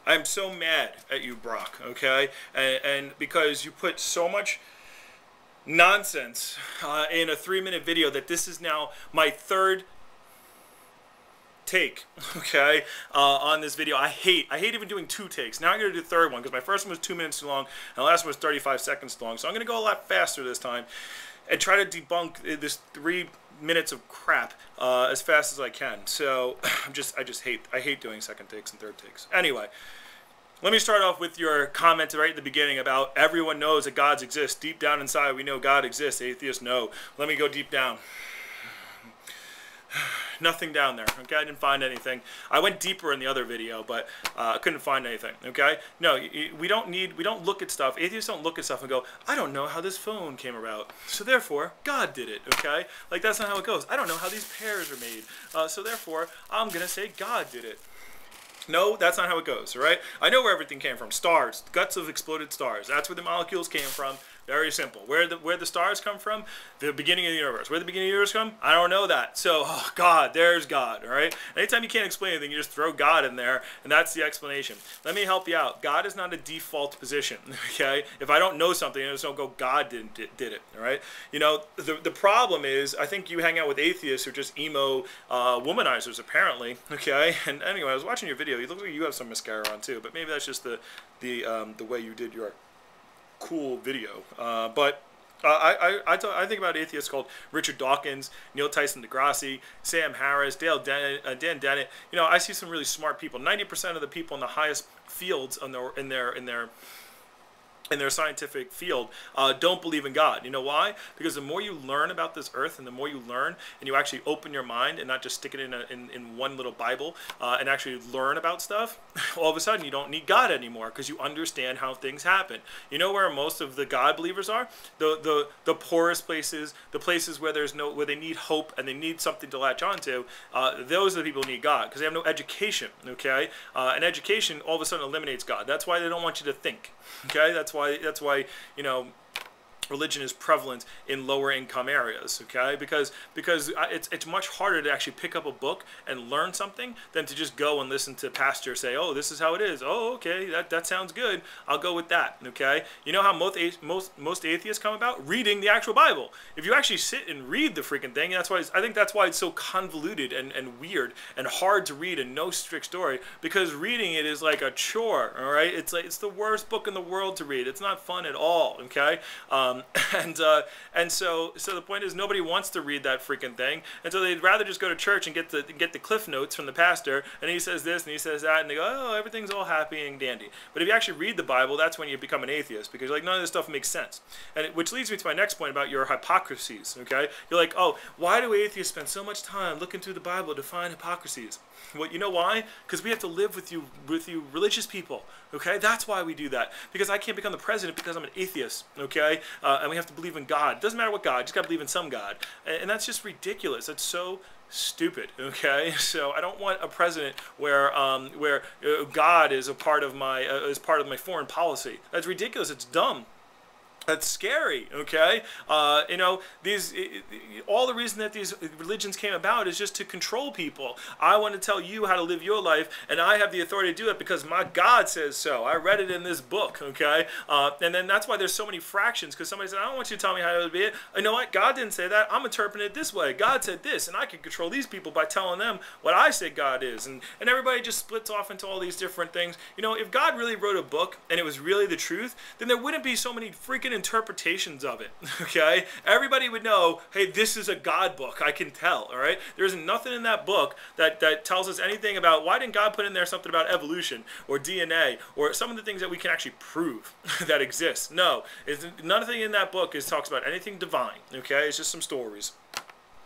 I'm so mad at you, Brock, okay? And because you put so much nonsense in a 3-minute video that this is now my third take, okay, on this video. I hate even doing 2 takes. Now I'm going to do the third one because my first one was 2 minutes too long and the last one was 35 seconds long. So I'm going to go a lot faster this time and try to debunk this 3 minutes of crap as fast as I can. So I hate doing second takes and third takes. Anyway, let me start off with your comment right at the beginning about everyone knows that God exists. Deep down inside, we know God exists. Atheists know. Let me go deep down. Nothing down there, okay? I didn't find anything. I went deeper in the other video, but I couldn't find anything, okay? No, we don't look at stuff. Atheists don't look at stuff and go, I don't know how this phone came about, so therefore, God did it, okay? Like, that's not how it goes. I don't know how these pears are made, so therefore, I'm going to say God did it. No, that's not how it goes, all right? I know where everything came from. Stars, guts of exploded stars. That's where the molecules came from. Very simple. Where the stars come from? The beginning of the universe. Where the beginning of the universe come? I don't know that. So, oh, God, there's God, all right? Anytime you can't explain anything, you just throw God in there, and that's the explanation. Let me help you out. God is not a default position, okay? If I don't know something, I just don't go, God did it, all right? You know, the problem is, I think you hang out with atheists who are just emo womanizers, apparently, okay? And anyway, I was watching your video. It looks like you have some mascara on, too, but maybe that's just the way you did your cool video, but I think about atheists called Richard Dawkins, Neil Tyson deGrasse, Sam Harris, Dan Dennett. You know, I see some really smart people. 90% of the people in the highest fields in their scientific field don't believe in God. You know why? Because the more you learn about this earth and the more you learn and you actually open your mind and not just stick it in one little Bible and actually learn about stuff, all of a sudden you don't need God anymore because you understand how things happen. You know where most of the God believers are? The poorest places, the places where where they need hope and they need something to latch onto. Those are the people who need God because they have no education. Okay, and education all of a sudden eliminates God. That's why they don't want you to think. Okay, that's why you know religion is prevalent in lower income areas, okay? Because it's much harder to actually pick up a book and learn something than to just go and listen to pastor say, oh, this is how it is. Oh, okay, that sounds good. I'll go with that, okay? You know how most atheists come about? Reading the actual Bible. If you actually sit and read the freaking thing, I think that's why it's so convoluted and weird and hard to read and no strict story, because reading it is like a chore, all right? It's the worst book in the world to read. It's not fun at all, okay? And so the point is nobody wants to read that freaking thing, and so they'd rather just go to church and get the cliff notes from the pastor, and he says this and he says that, and they go, oh, everything's all happy and dandy. But if you actually read the Bible, that's when you become an atheist, because you're like, none of this stuff makes sense. And which leads me to my next point about your hypocrisies. Okay, you're like, oh, why do atheists spend so much time looking through the Bible to find hypocrisies? Well, you know why? Because we have to live with you religious people. Okay, that's why we do that. Because I can't become the president because I'm an atheist. Okay, and we have to believe in God. It doesn't matter what God, you just got to believe in some God, and that's just ridiculous. That's so stupid. Okay, so I don't want a president where God is a part of my foreign policy. That's ridiculous. It's dumb. That's scary, okay? You know, all the reason that these religions came about is just to control people. I want to tell you how to live your life, and I have the authority to do it because my God says so. I read it in this book, okay? And then that's why there's so many fractions, because somebody said, I don't want you to tell me how to be it. You know what? God didn't say that. I'm interpreting it this way. God said this, and I can control these people by telling them what I say God is. And everybody just splits off into all these different things. You know, if God really wrote a book and it was really the truth, then there wouldn't be so many freaking interpretations of it, okay? Everybody would know, hey, this is a God book. I can tell, all right? There's nothing in that book that tells us anything about, why didn't God put in there something about evolution or DNA or some of the things that we can actually prove that exist? No, nothing in that book talks about anything divine, okay? It's just some stories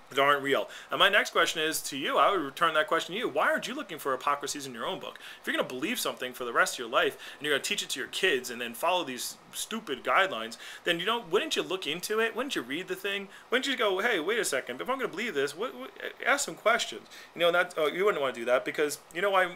that aren't real. And my next question is to you. I would return that question to you. Why aren't you looking for hypocrisies in your own book? If you're going to believe something for the rest of your life and you're going to teach it to your kids and then follow these stupid guidelines, then wouldn't you look into it? Wouldn't you read the thing? Wouldn't you go, hey, wait a second, if I'm going to believe this, ask some questions? You know, you wouldn't want to do that, because you know why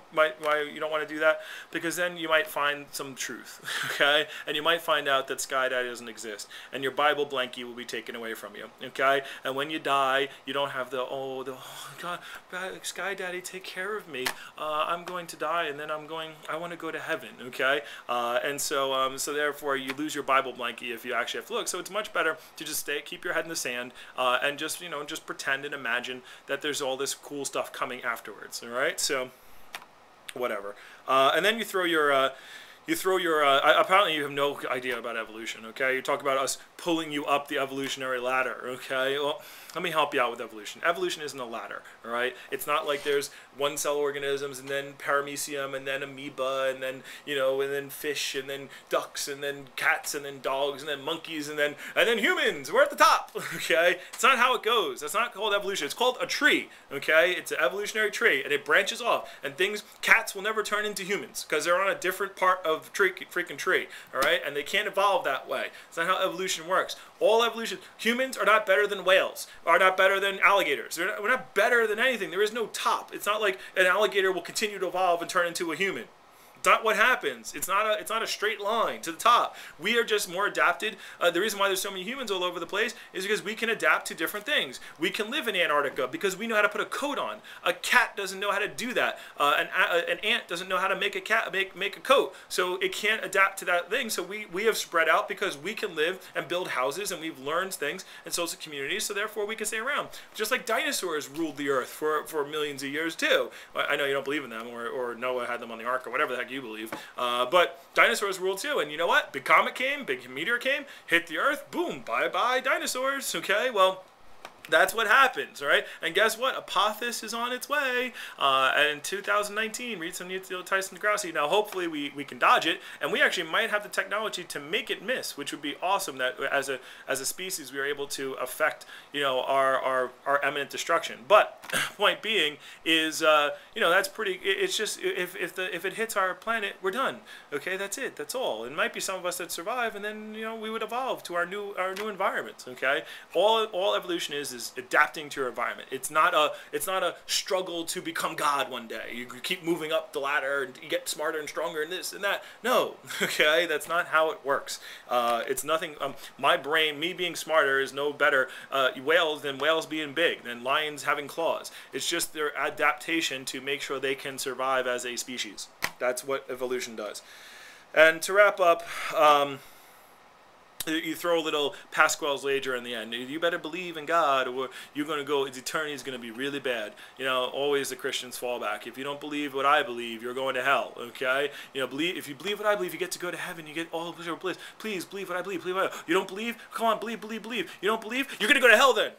you don't want to do that? Because then you might find some truth, okay? And you might find out that Sky Daddy doesn't exist, and your Bible blankie will be taken away from you, okay? And when you die, You don't have the oh God, Sky Daddy, take care of me. I'm going to die, and then I want to go to heaven. Okay, and so therefore you lose your Bible blankie if you actually have to look. So it's much better to just keep your head in the sand, and just just pretend and imagine that there's all this cool stuff coming afterwards. All right, so whatever, and then you throw your apparently you have no idea about evolution, okay? You talk about us pulling you up the evolutionary ladder, okay? Well, let me help you out with evolution. Evolution isn't a ladder, all right? It's not like there's one-cell organisms and then paramecium and then amoeba and then, and then fish and then ducks and then cats and then dogs and then monkeys and then humans. We're at the top, okay? It's not how it goes. That's not called evolution. It's called a tree, okay? It's an evolutionary tree, and it branches off. And cats will never turn into humans because they're on a different part of the freaking tree, all right? And they can't evolve that way. It's not how evolution works. All evolution, humans are not better than whales, are not better than alligators. We're not better than anything. There is no top. It's not like an alligator will continue to evolve and turn into a human. It's not what happens. It's not a straight line to the top. We are just more adapted. The reason why there's so many humans all over the place is because we can adapt to different things. We can live in Antarctica because we know how to put a coat on. A cat doesn't know how to do that. An ant doesn't know how to make a coat. So it can't adapt to that thing. So we have spread out because we can live and build houses, and we've learned things and social communities. So therefore we can stay around. Just like dinosaurs ruled the earth for millions of years too. I know you don't believe in them, or Noah had them on the ark, or whatever the heck you believe, but dinosaurs ruled too. And you know what? Big comet came, big meteor came, hit the earth, boom, bye dinosaurs. Okay, well, that's what happens, all right? And guess what? Apophis is on its way. And in 2019, read some Neil Tyson DeGrasse. Now, hopefully we can dodge it, and we actually might have the technology to make it miss, which would be awesome. That as a species, we are able to affect our imminent destruction. But point being is that's pretty. It's just if it hits our planet, we're done. Okay, that's it. That's all. It might be some of us that survive, and then we would evolve to our new environments. Okay, all evolution is adapting to your environment. It's not a struggle to become God one day. You keep moving up the ladder and you get smarter and stronger and this and that. No, okay, that's not how it works. It's nothing. My brain, me being smarter, is no better than whales being big, than lions having claws. It's just their adaptation to make sure they can survive as a species. That's what evolution does. And to wrap up, you throw a little Pascal's wager in the end. You better believe in God, or you're going to go, eternity is going to be really bad. Always the Christians fall back. If you don't believe what I believe, you're going to hell, okay? If you believe what I believe, you get to go to heaven. You get all the bliss. Please believe what I believe. You don't believe? Come on, believe. You don't believe? You're going to go to hell then.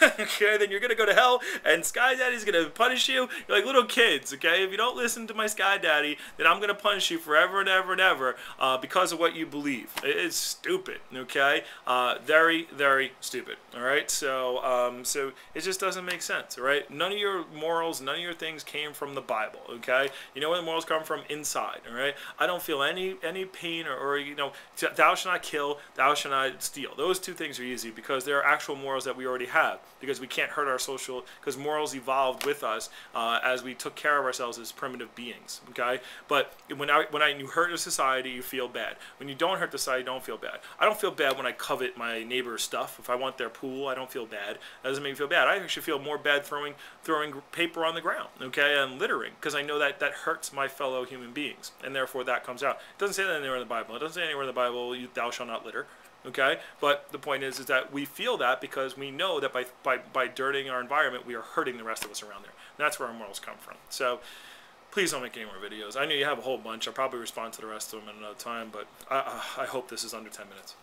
Okay, then you're going to go to hell, and Sky Daddy's going to punish you. You're like little kids, okay? If you don't listen to my Sky Daddy, then I'm going to punish you forever and ever and ever because of what you believe. It's stupid, okay? Very, very stupid, all right? So it just doesn't make sense, all right? None of your morals, none of your things came from the Bible, okay? You know where the morals come from? Inside, all right? I don't feel any pain or thou shalt not kill, thou shalt not steal. Those two things are easy because they're actual morals that we already have, because we can't hurt our social, because morals evolved with us as we took care of ourselves as primitive beings, okay? But when you hurt a society, you feel bad. When you don't hurt the society, you don't feel bad. I don't feel bad when I covet my neighbor's stuff. If I want their pool, I don't feel bad. That doesn't make me feel bad. I actually feel more bad throwing paper on the ground, okay, and littering, because I know that hurts my fellow human beings, and therefore that comes out. It doesn't say that anywhere in the Bible. It doesn't say anywhere in the Bible, thou shalt not litter. Okay, but the point is that we feel that because we know that by dirtying our environment, we are hurting the rest of us around there. And that's where our morals come from. So please don't make any more videos. I know you have a whole bunch. I'll probably respond to the rest of them at another time, but I hope this is under 10 minutes.